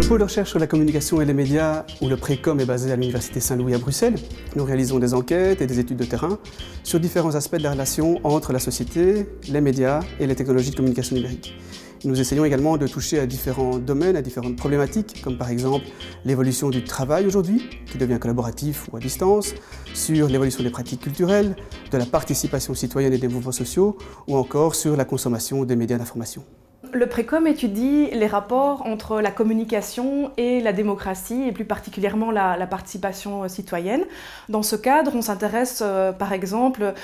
pôle de recherche sur la communication et les médias, où le Précom est basé à l'Université Saint-Louis à Bruxelles, nous réalisons des enquêtes et des études de terrain sur différents aspects de la relation entre la société, les médias et les technologies de communication numérique. Nous essayons également de toucher à différents domaines, à différentes problématiques, comme par exemple l'évolution du travail aujourd'hui, qui devient collaboratif ou à distance, sur l'évolution des pratiques culturelles, de la participation citoyenne et des mouvements sociaux, ou encore sur la consommation des médias d'information. Le Précom étudie les rapports entre la communication et la démocratie, et plus particulièrement la participation citoyenne. Dans ce cadre, on s'intéresse par exemple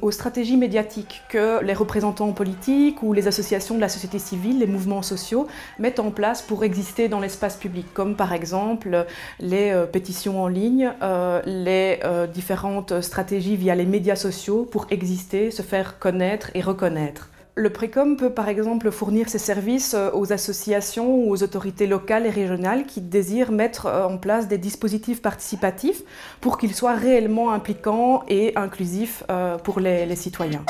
aux stratégies médiatiques que les représentants politiques ou les associations de la société civile, les mouvements sociaux, mettent en place pour exister dans l'espace public, comme par exemple les pétitions en ligne, les différentes stratégies via les médias sociaux pour exister, se faire connaître et reconnaître. Le Précom peut par exemple fournir ses services aux associations ou aux autorités locales et régionales qui désirent mettre en place des dispositifs participatifs pour qu'ils soient réellement impliquants et inclusifs pour les citoyens.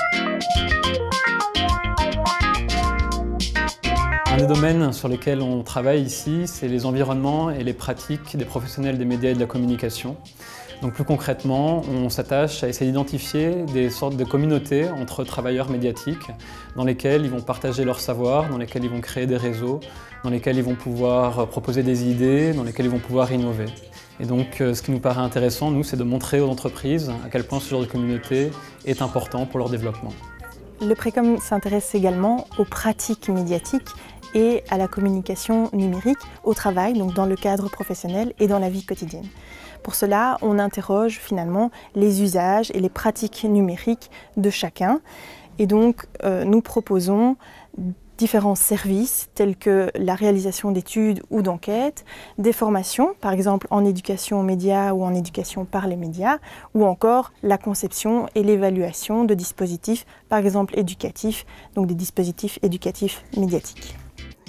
Un des domaines sur lesquels on travaille ici, c'est les environnements et les pratiques des professionnels des médias et de la communication. Donc plus concrètement, on s'attache à essayer d'identifier des sortes de communautés entre travailleurs médiatiques dans lesquelles ils vont partager leur savoir, dans lesquelles ils vont créer des réseaux, dans lesquels ils vont pouvoir proposer des idées, dans lesquels ils vont pouvoir innover. Et donc ce qui nous paraît intéressant, nous, c'est de montrer aux entreprises à quel point ce genre de communauté est important pour leur développement. Le Précom s'intéresse également aux pratiques médiatiques et à la communication numérique au travail, donc dans le cadre professionnel et dans la vie quotidienne. Pour cela, on interroge finalement les usages et les pratiques numériques de chacun. Et donc, nous proposons différents services tels que la réalisation d'études ou d'enquêtes, des formations, par exemple en éducation aux médias ou en éducation par les médias, ou encore la conception et l'évaluation de dispositifs, par exemple éducatifs, donc des dispositifs éducatifs médiatiques.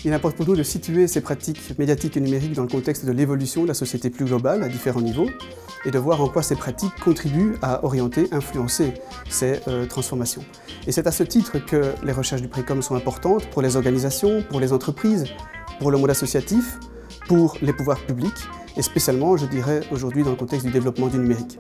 Il importe pour nous de situer ces pratiques médiatiques et numériques dans le contexte de l'évolution de la société plus globale à différents niveaux et de voir en quoi ces pratiques contribuent à orienter, influencer ces transformations. Et c'est à ce titre que les recherches du Précom sont importantes pour les organisations, pour les entreprises, pour le monde associatif, pour les pouvoirs publics et spécialement, je dirais, aujourd'hui dans le contexte du développement du numérique.